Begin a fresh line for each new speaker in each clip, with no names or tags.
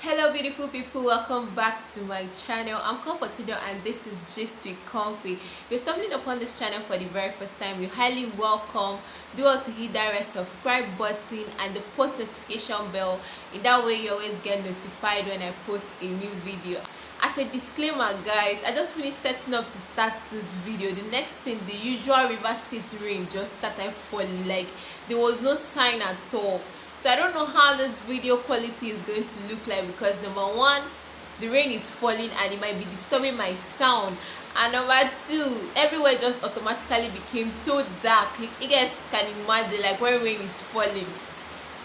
Hello beautiful people, welcome back to my channel. I'm Comfortable and this is Just with Comfy. If you're stumbling upon this channel for the very first time, you're highly welcome. Do all to hit that red subscribe button and the post notification bell. In that way you always get notified when I post a new video. As a disclaimer guys, I just finished setting up to start this video. The next thing, the usual River State rain just started falling, like there was no sign at all. So I don't know how this video quality is going to look like because number one, the rain is falling and it might be disturbing my sound, and number two, everywhere just automatically became so dark. You guys can imagine, like when rain is falling.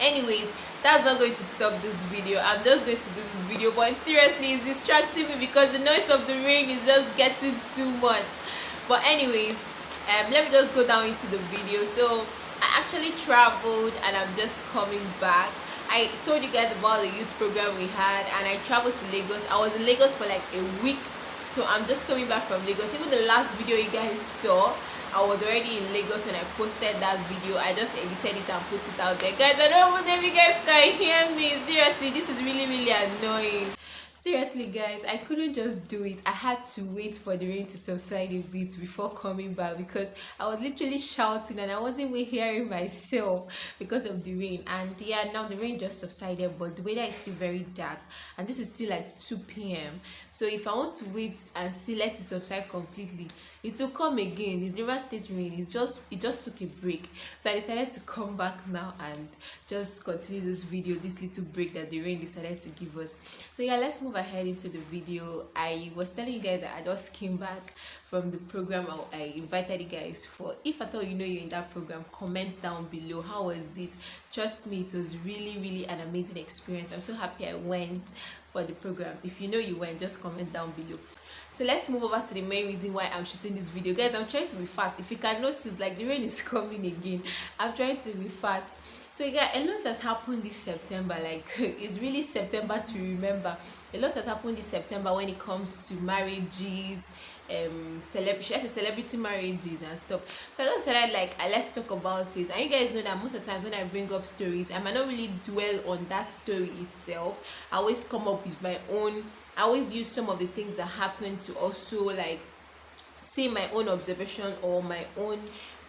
Anyways, that's not going to stop this video. I'm just going to do this video, but seriously it's distracting me because the noise of the rain is just getting too much. But anyways, let me just go down into the video. So I actually traveled and I'm just coming back. I told you guys about the youth program we had, and I traveled to Lagos. I was in Lagos for like a week, so I'm just coming back from Lagos. Even the last video you guys saw, I was already in Lagos and I posted that video. I just edited it and put it out there. Guys, I don't know if you guys can hear me. Seriously, this is really annoying. Seriously guys, I couldn't just do it. I had to wait for the rain to subside a bit before coming back because I was literally shouting and I wasn't even hearing myself because of the rain. And yeah, now the rain just subsided, but the weather is still very dark and this is still like 2 p.m. So if I want to wait and still let it subside completely, it will come again. It's River State rain. It just took a break, so I decided to come back now and just continue this video, this little break that the rain decided to give us. So yeah, let's move ahead into the video. I was telling you guys that I just came back from the program I invited you guys for. If at all you know you're in that program, comment down below. How was it? Trust me, it was really an amazing experience. I'm so happy I went for the program. If you know you went, just comment down below. So let's move over to the main reason why I'm shooting this video. Guys, I'm trying to be fast. If you can notice, like the rain is coming again. I'm trying to be fast. So yeah, a lot has happened this September. Like it's really September to remember. A lot has happened this September when it comes to marriages, celebrity marriages and stuff. So I just said let's talk about it. And you guys know that most of the times when I bring up stories, I might not really dwell on that story itself. I always come up with my own. I always use some of the things that happen to also like say my own observation or my own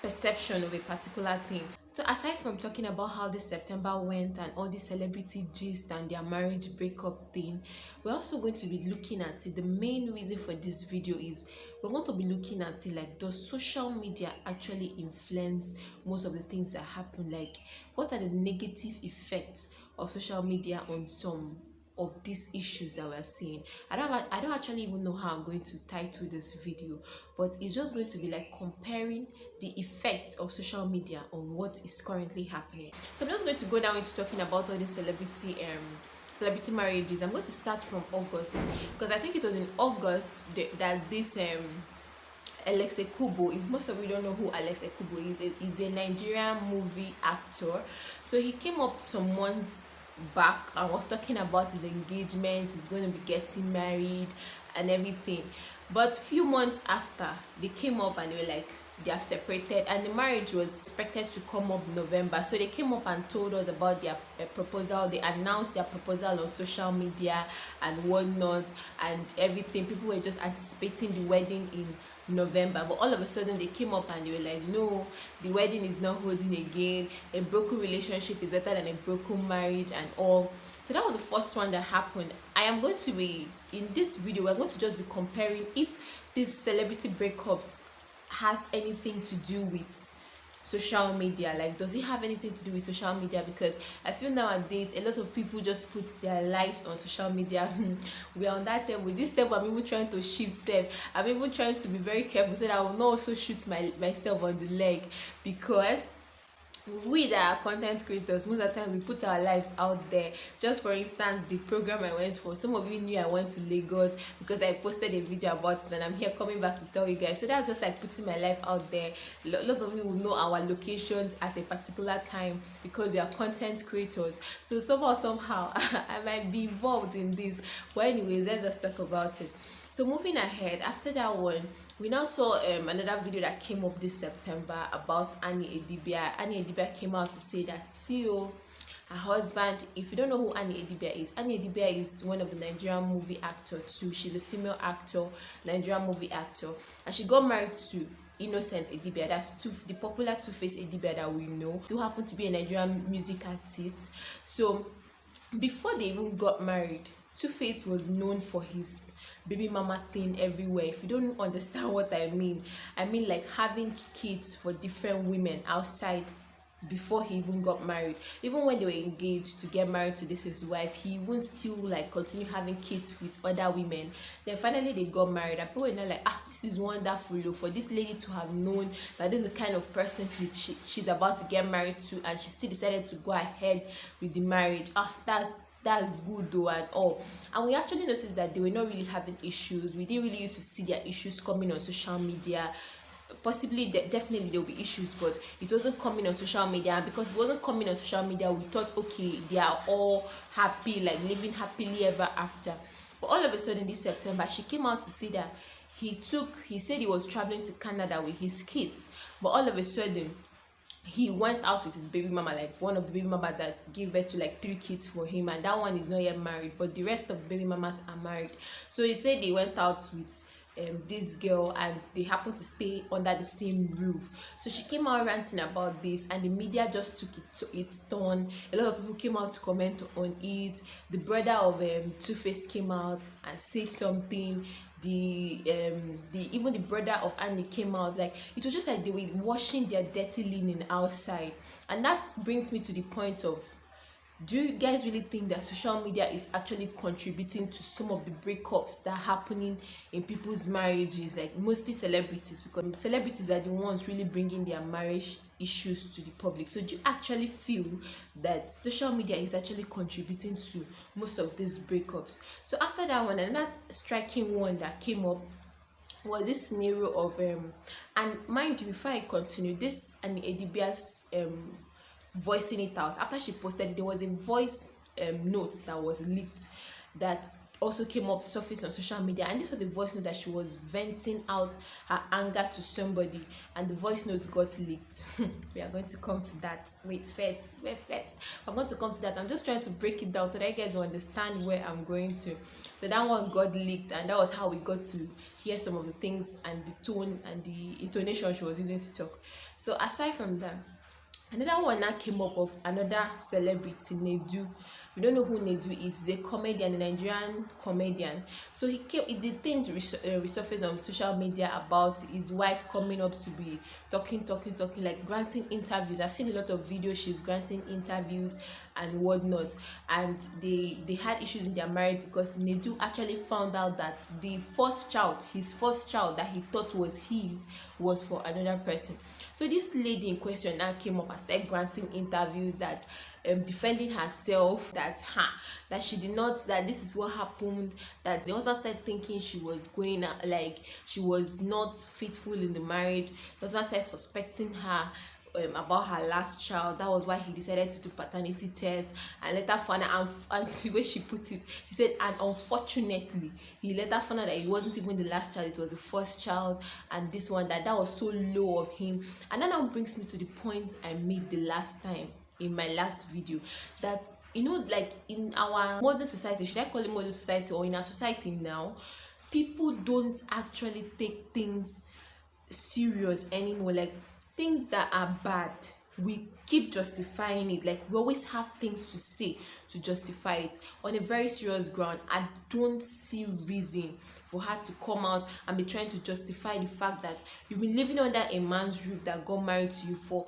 perception of a particular thing. So aside from talking about how this September went and all the celebrity gist and their marriage breakup thing, we're also going to be looking at it. The main reason for this video is we're going to be looking at it, like, does social media actually influence most of the things that happen? Like, what are the negative effects of social media on some of these issues that we're seeing? I don't actually even know how I'm going to title this video, but it's just going to be like comparing the effect of social media on what is currently happening. So I'm just going to go down into talking about all the celebrity marriages. I'm going to start from August because I think it was in August that this Alex Ekubo, if most of you don't know who Alex Ekubo is a Nigerian movie actor. So he came up some months back and was talking about his engagement. He's going to be getting married and everything, but few months after, they came up and they were like they have separated, and the marriage was expected to come up November. So they came up and told us about their proposal. They announced their proposal on social media and whatnot and everything. People were just anticipating the wedding in November, but all of a sudden they came up and they were like, no, the wedding is not holding again. A broken relationship is better than a broken marriage and all. So that was the first one that happened. I am going to be in this video, we're going to just be comparing if these celebrity breakups has anything to do with social media. Like, does it have anything to do with social media? Because I feel nowadays a lot of people just put their lives on social media. We are on that table. This table, I'm even trying to shift self. I'm even trying to be very careful so that I will not also shoot myself on the leg, because we that are content creators, most of the time we put our lives out there. Just for instance, the program I went for, some of you knew I went to Lagos because I posted a video about it, and I'm here coming back to tell you guys. So that's just like putting my life out there. A lot of you will know our locations at a particular time because we are content creators. So somehow I might be involved in this, but anyways, let's just talk about it. So moving ahead, after that one, we now saw another video that came up this September about Annie Edibia. Annie Edibia came out to say that CEO her husband. If you don't know who Annie Edibia is one of the Nigerian movie actor too. She's a female actor, Nigerian movie actor, and she got married to Innocent Edibia. That's the popular Two-Face Edibia that we know, who happened to be a Nigerian music artist. So before they even got married, Two-Face was known for his baby mama thing everywhere. If you don't understand what I mean like having kids for different women outside before he even got married. Even when they were engaged to get married to this his wife, he even still like continue having kids with other women. Then finally they got married, and people were not like, this is wonderful, for this lady to have known that this is the kind of person she's about to get married to, and she still decided to go ahead with the marriage. That's good though and all. And we actually noticed that they were not really having issues. We didn't really used to see their issues coming on social media. Possibly, definitely there will be issues, but it wasn't coming on social media. And because it wasn't coming on social media, we thought, okay, they are all happy, like living happily ever after. But all of a sudden this September, she came out to say that he said he was traveling to Canada with his kids, but all of a sudden he went out with his baby mama, like one of the baby mamas that gave birth to like 3 kids for him, and that one is not yet married, but the rest of the baby mamas are married. So he said they went out with this girl, and they happened to stay under the same roof. So she came out ranting about this, and the media just took it to its turn. A lot of people came out to comment on it. The brother of Two-Face came out and said something. Even the brother of Annie came out. Like, it was just like they were washing their dirty linen outside. And that brings me to the point of, do you guys really think that social media is actually contributing to some of the breakups that are happening in people's marriages, like mostly celebrities, because celebrities are the ones really bringing their marriage issues to the public? So do you actually feel that social media is actually contributing to most of these breakups? So after that one, another striking one that came up was this scenario of and mind you, before I continue, this Annie Edibia's voicing it out. After she posted it, there was a voice note that was leaked that also came up, surfaced on social media, and this was a voice note that she was venting out her anger to somebody, and the voice note got leaked. We are going to come to that. Wait first. I'm going to come to that. I'm just trying to break it down so that you guys will understand where I'm going to. So that one got leaked, and that was how we got to hear some of the things and the tone and the intonation she was using to talk. So aside from that, another one that came up of another celebrity, Nedu. We don't know who Nedu is. He's a comedian, a Nigerian comedian. So he did things resurface on social media about his wife coming up to be talking, like granting interviews. I've seen a lot of videos. She's granting interviews and whatnot. And they had issues in their marriage because Nedu actually found out that his first child that he thought was his, was for another person. So this lady in question now came up and started granting interviews that defending herself, that she did not, that this is what happened, that the husband started thinking she was going, like she was not faithful in the marriage. The husband started suspecting her about her last child. That was why he decided to do paternity test, and later found out, and the way she put it, she said, and unfortunately he later found out that it wasn't even the last child, it was the first child, and this one, that was so low of him. And that now brings me to the point I made the last time in my last video, that like in our modern society, should I call it modern society, or in our society now, people don't actually take things serious anymore. Like things that are bad, we keep justifying it. Like we always have things to say to justify it. On a very serious ground, I don't see reason for her to come out and be trying to justify the fact that you've been living under a man's roof that got married to you for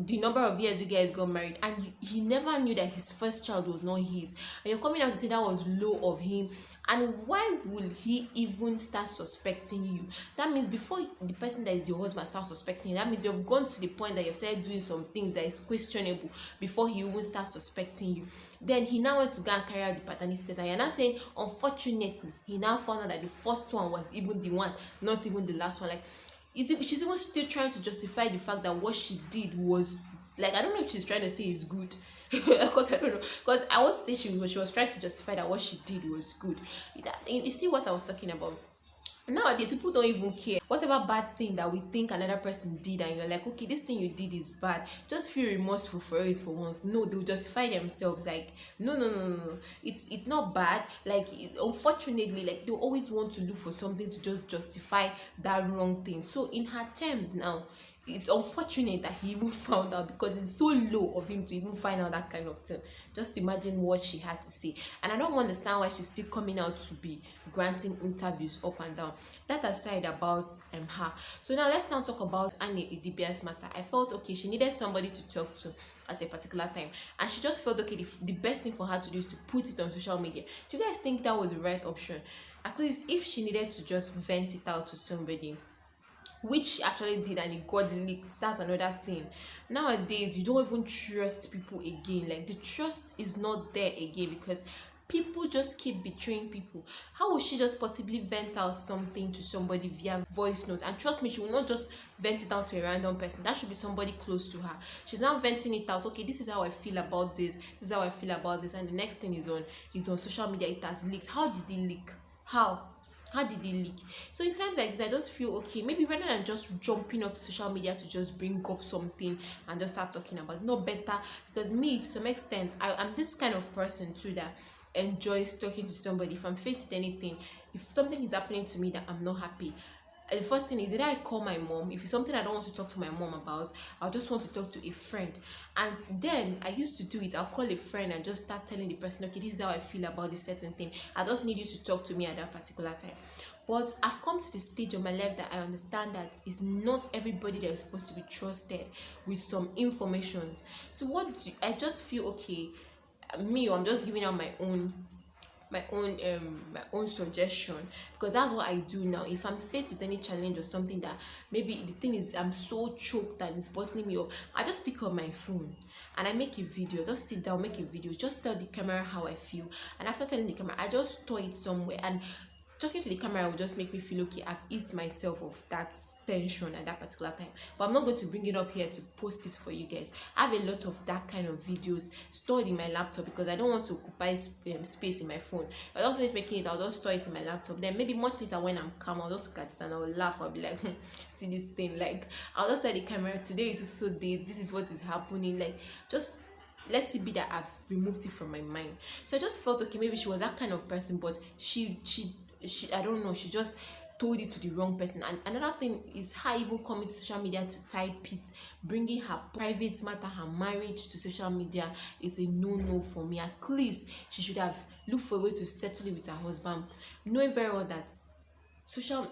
the number of years you guys got married, and he never knew that his first child was not his, and you're coming out to say that was low of him. And why will he even start suspecting you? That means before the person that is your husband starts suspecting you, that means you've gone to the point that you've started doing some things that is questionable before he even starts suspecting you. Then he now went to go and carry out the paternity test, and you're not saying, unfortunately, he now found out that the first one was even the one, not even the last one. Like, she's even still trying to justify the fact that what she did was, like, I don't know if she's trying to say is good, because I don't know, because I want to say she was trying to justify that what she did was good. You see what I was talking about? Nowadays people don't even care whatever bad thing that we think another person did, and you're like, okay, this thing you did is bad, just feel remorseful for it for once. No, they'll justify themselves like, no, no, no, no, no. It's not bad. Like unfortunately, like they always want to look for something to just justify that wrong thing. So in her terms now, it's unfortunate that he even found out, because it's so low of him to even find out that kind of thing. Just imagine what she had to say. And I don't understand why she's still coming out to be granting interviews up and down. That aside about her. So now let's now talk about Annie Idibia's matter. I felt okay, she needed somebody to talk to at a particular time, and she just felt okay, the best thing for her to do is to put it on social media. Do you guys think that was the right option? At least if she needed to just vent it out to somebody, which she actually did, and it got leaked, that's another thing. Nowadays you don't even trust people again. Like the trust is not there again, because people just keep betraying people. How would she just possibly vent out something to somebody via voice notes? And trust me, she will not just vent it out to a random person. That should be somebody close to her. She's now venting it out. Okay, this is how I feel about this, this is how I feel about this, and the next thing is on social media. It has leaked. How did it leak? How did it leak? So in times like this, I just feel okay, maybe rather than just jumping up to social media to just bring up something and just start talking about it, it's not better. Because me, to some extent, I'm this kind of person too that enjoys talking to somebody. If I'm faced with anything, if something is happening to me that I'm not happy, the first thing is either I call my mom. If it's something I don't want to talk to my mom about, I'll just want to talk to a friend. And then I used to do it. I'll call a friend and just start telling the person, okay, this is how I feel about this certain thing. I just need you to talk to me at that particular time. But I've come to the stage of my life that I understand that it's not everybody that is supposed to be trusted with some information. So I just feel okay. I'm just giving out my own suggestion, because that's what I do now. If I'm faced with any challenge or something that maybe the thing is I'm so choked and it's bottling me up, I just pick up my phone and I make a video. Just sit down, make a video, just tell the camera how I feel, and after telling the camera, I just store it somewhere. And talking to the camera will just make me feel okay, I've eased myself of that tension at that particular time. But I'm not going to bring it up here to post it for you guys. I have a lot of that kind of videos stored in my laptop, because I don't want to occupy space in my phone. I just finish making it, I'll just store it in my laptop. Then maybe much later when I'm calm, I'll just look at it and I'll laugh. I'll be like, see this thing, like I'll just tell the camera, today is so date, this is what is happening. Like, just let it be that I've removed it from my mind. So I just felt okay, maybe she was that kind of person, but she I don't know, she just told it to the wrong person. And another thing is her even coming to social media to type it, bringing her private matter, her marriage to social media is a no for me. At least she should have looked for a way to settle it with her husband, knowing very well that social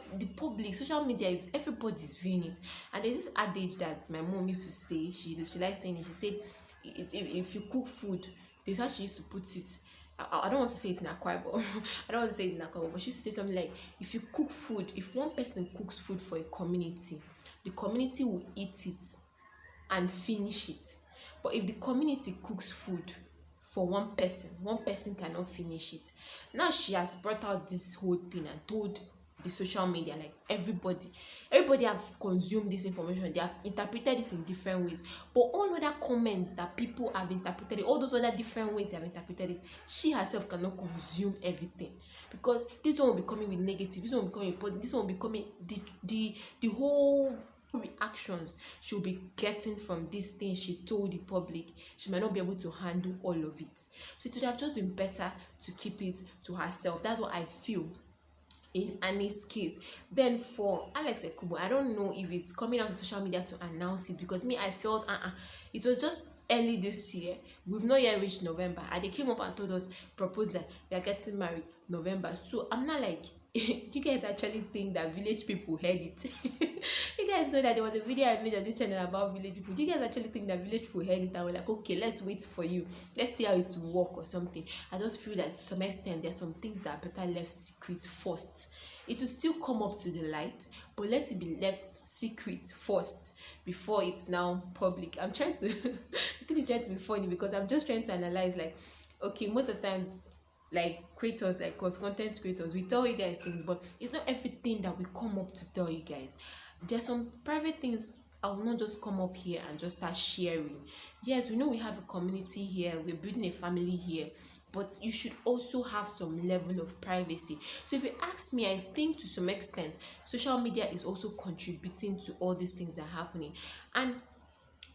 media is, everybody's viewing it. And there's this adage that my mom used to say, she likes saying it. She said, if you cook food, this is how she used to put it. I don't want to say it in Akwa Ibom. I don't want to say it in Akwa Ibom, but she used to say something like, if you cook food, if one person cooks food for a community, the community will eat it and finish it. But if the community cooks food for one person cannot finish it. Now she has brought out this whole thing and told the social media, like everybody have consumed this information, they have interpreted it in different ways. But all other comments that people have interpreted it, all those other different ways they have interpreted it, she herself cannot consume everything, because this one will be coming with negative, this one will be coming with positive, this one will be coming, the whole reactions she'll be getting from this thing she told the public, she might not be able to handle all of it. So it would have just been better to keep it to herself. That's what I feel in Annie's case. Then for Alex Ekubo, I don't know if it's coming out to social media to announce it, because me, I felt it was just early this year, we've not yet reached November, and they came up and told us, proposed that we are getting married November. So I'm not like, do you guys actually think that village people heard it? You guys know that there was a video I made on this channel about village people. Do you guys actually think that village people heard it and were like, okay, let's wait for you, let's see how it will work or something? I just feel that to some extent there's some things that are better left secret first. It will still come up to the light, but let it be left secret first before it's now public. I'm trying to this is trying to be funny, because I'm just trying to analyze, like, okay, most of the times, like creators like us, content creators, we tell you guys things, but it's not everything that we come up to tell you guys. There's some private things I will not just come up here and just start sharing. Yes, we know we have a community here, we're building a family here, but you should also have some level of privacy. So if you ask me, I think to some extent social media is also contributing to all these things that are happening. And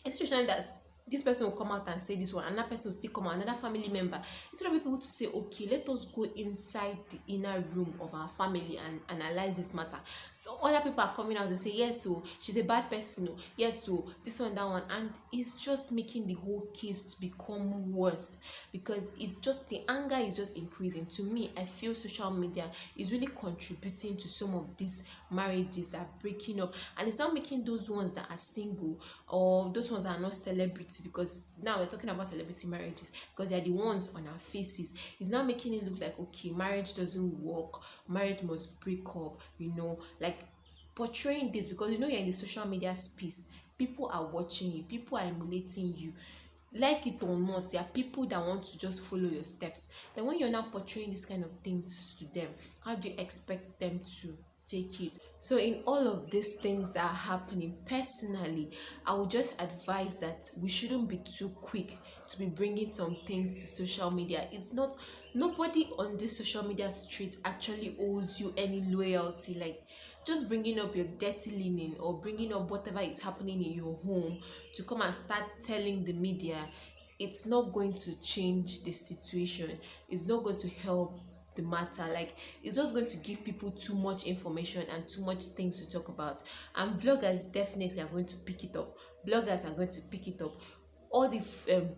especially that this person will come out and say this one, another person will still come out, another family member, instead of people to say, okay, let us go inside the inner room of our family and analyze this matter. So other people are coming out and say, yes, so she's a bad person, no, yes, so this one, that one, and it's just making the whole case to become worse, because it's just, the anger is just increasing. To me, I feel social media is really contributing to some of these marriages that are breaking up, and it's not making those ones that are single or those ones that are not celebrity, because now we're talking about celebrity marriages because they are the ones on our faces. It's not making it look like, okay, marriage doesn't work, marriage must break up, like portraying this, because you're in the social media space, people are watching you, people are emulating you, like it or not. There are people that want to just follow your steps. Then when you're now portraying this kind of things to them, how do you expect them to take it? So in all of these things that are happening, personally, I would just advise that we shouldn't be too quick to be bringing some things to social media. It's not, nobody on this social media street actually owes you any loyalty. Like, just bringing up your dirty linen or bringing up whatever is happening in your home to come and start telling the media, it's not going to change the situation, it's not going to help the matter. Like, it's just going to give people too much information and too much things to talk about, and vloggers definitely are going to pick it up. Bloggers are going to pick it up. All the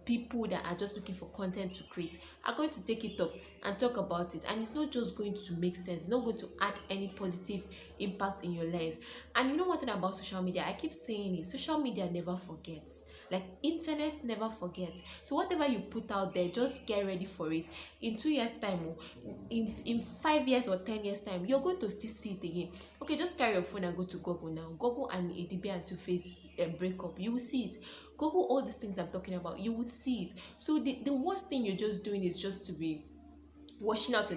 people that are just looking for content to create are going to take it up and talk about it, and it's not just going to make sense, it's not going to add any positive impact in your life. And you know what thing about social media, I keep saying it, social media never forgets. Like, internet never forgets. So whatever you put out there, just get ready for it. In 2 years time, in 5 years or 10 years time, you're going to still see it again. Okay, just carry your phone and go to Google now. Google and ADB and Two-Face breakup, you will see it. Google all these things I'm talking about, you would see it. So the worst thing you're just doing is just to be washing out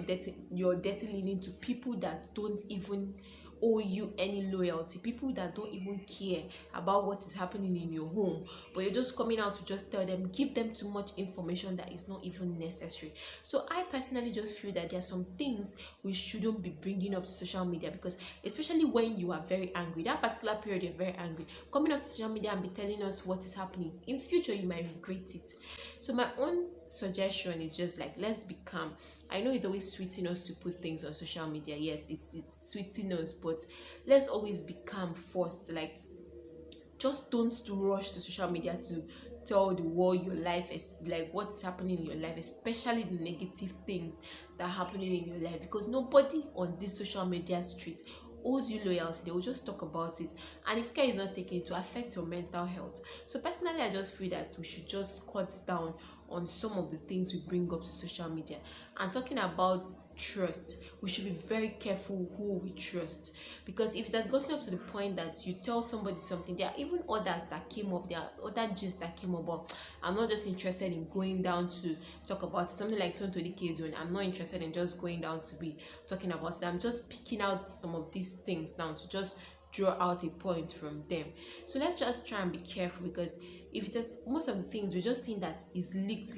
your dirty linen to people that don't even owe you any loyalty, people that don't even care about what is happening in your home, but you're just coming out to just tell them, give them too much information that is not even necessary. So I personally just feel that there are some things we shouldn't be bringing up to social media, because especially when you are very angry, that particular period you're very angry, coming up to social media and be telling us what is happening, in future you might regret it. So my own suggestion is just like, let's be calm. I know it's always sweeting us to put things on social media, yes, it's sweeting us, but let's always be calm first. Like, just don't rush to social media to tell the world your life is like what's happening in your life, especially the negative things that are happening in your life, because nobody on this social media street owes you loyalty. They will just talk about it, and if care is not taken, it will affect your mental health. So personally, I just feel that we should just cut down on some of the things we bring up to social media. And talking about trust, we should be very careful who we trust, because if it has gotten up to the point that you tell somebody something, there are even others that came up, there are other gist that came up, but I'm not just interested in going down to talk about it. Something like Tonto Dike's when I'm not interested in just going down to be talking about it. I'm just picking out some of these things down to just draw out a point from them. So let's just try and be careful, because if it is most of the things we're just seeing that is leaked.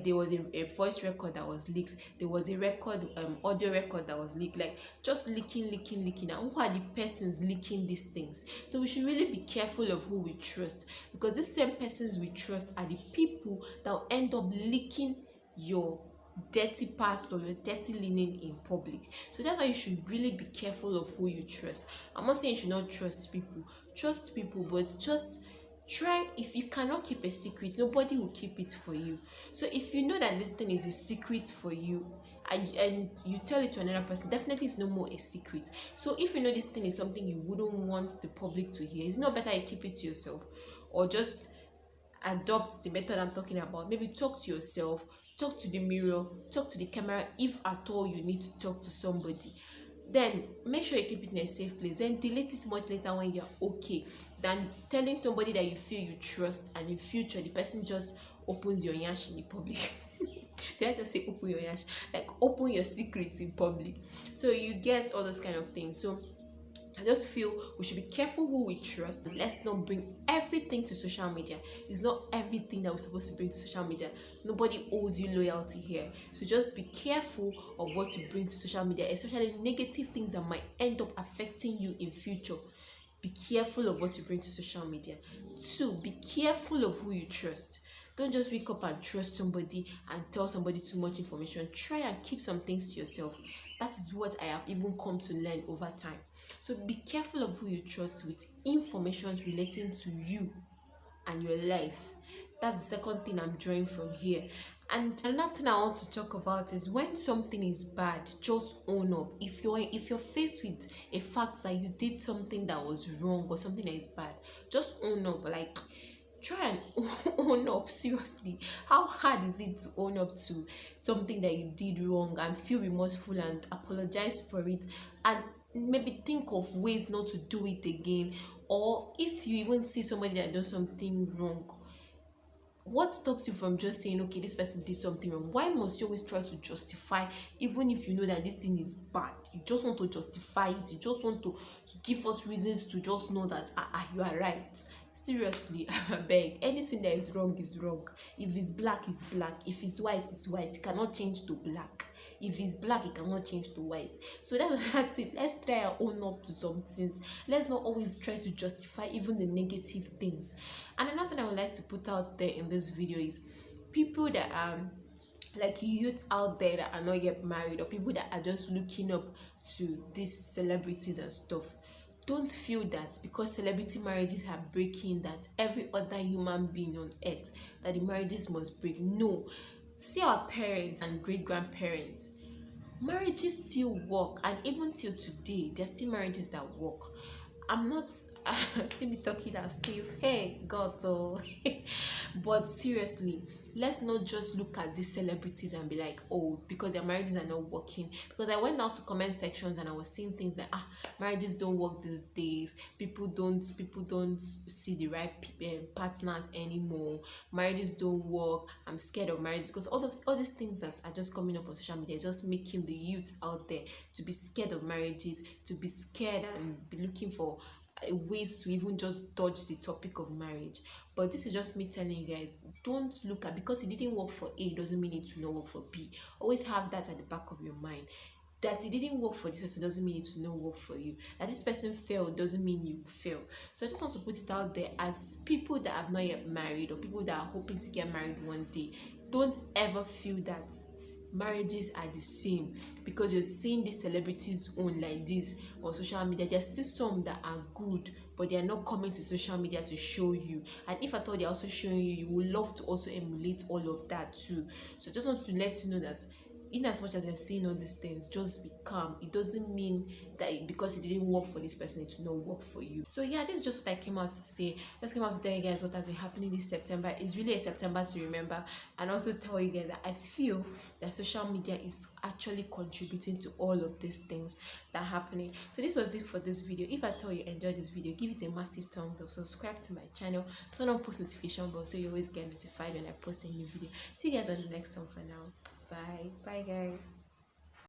There was a voice record that was leaked, there was a record audio record that was leaked, like just leaking. And who are the persons leaking these things? So we should really be careful of who we trust, because these same persons we trust are the people that will end up leaking your dirty past or your dirty linen in public. So that's why you should really be careful of who you trust. I'm not saying you should not trust people, but just try. If you cannot keep a secret, nobody will keep it for you. So if you know that this thing is a secret for you, and you tell it to another person, definitely it's no more a secret. So if you know this thing is something you wouldn't want the public to hear, it's not better you keep it to yourself, or just adopt the method I'm talking about. Maybe talk to yourself, talk to the mirror, talk to the camera, if at all you need to talk to somebody. Then make sure you keep it in a safe place, then delete it much later when you're okay, than telling somebody that you feel you trust and in future the person just opens your yash in the public. Did I just say open your yash? Like, open your secrets in public. So you get all those kind of things. So I just feel we should be careful who we trust. Let's not bring everything to social media. It's not everything that we're supposed to bring to social media. Nobody owes you loyalty here. So just be careful of what you bring to social media, especially negative things that might end up affecting you in future. Be careful of what you bring to social media. 2, be careful of who you trust. Don't just wake up and trust somebody and tell somebody too much information. Try and keep some things to yourself. That is what I have even come to learn over time. So be careful of who you trust with information relating to you and your life. That's the second thing I'm drawing from here. And another thing I want to talk about is when something is bad, just own up. If you're faced with a fact that you did something that was wrong or something that is bad, just own up. Like, try and own up. Seriously, how hard is it to own up to something that you did wrong and feel remorseful and apologize for it, and maybe think of ways not to do it again? Or if you even see somebody that does something wrong, what stops you from just saying, okay, this person did something wrong? Why must you always try to justify, even if you know that this thing is bad? You just want to justify it. You just want to give us reasons to just know that you are right. Seriously, I beg. Anything that is wrong is wrong. If it's black, it's black. If it's white, it's white. It cannot change to black. If it's black, it cannot change to white. So that's it. Let's try and own up to some things. Let's not always try to justify even the negative things. And another thing I would like to put out there in this video is people that are like youths out there that are not yet married, or people that are just looking up to these celebrities and stuff. Don't feel that because celebrity marriages are breaking, that every other human being on earth, that the marriages must break. No. See our parents and great-grandparents. Marriages still work, and even till today, there's still marriages that work. I'm not see me talking as if, hey, God, oh. But seriously, let's not just look at these celebrities and be like, oh, because their marriages are not working. Because I went out to comment sections and I was seeing things like, marriages don't work these days. People don't see the right partners anymore. Marriages don't work. I'm scared of marriage. Because all these things that are just coming up on social media, just making the youth out there to be scared of marriages, to be scared and be looking for ways to even just dodge the topic of marriage. But this is just me telling you guys, don't look at, because it didn't work for A doesn't mean it will not work for B. Always have that at the back of your mind, that it didn't work for this person doesn't mean it will not work for you. That this person failed doesn't mean you fail. So I just want to put it out there as people that have not yet married, or people that are hoping to get married one day. Don't ever feel that marriages are the same because you're seeing these celebrities own like this on social media. There's still some that are good, but they are not coming to social media to show you. And if at all they're also showing you, you would love to also emulate all of that too. So just want to let you know that in as much as you're seeing all these things, just be calm. It doesn't mean that because it didn't work for this person, it will not work for you. So yeah, this is just what I came out to say. Just came out to tell you guys what has been happening this September. It's really a September to remember, and also tell you guys that I feel that social media is actually contributing to all of these things that are happening. So this was it for this video. If at all you enjoyed this video, give it a massive thumbs up, subscribe to my channel, turn on post notification bell so you always get notified when I post a new video. See you guys on the next one. For now, bye guys.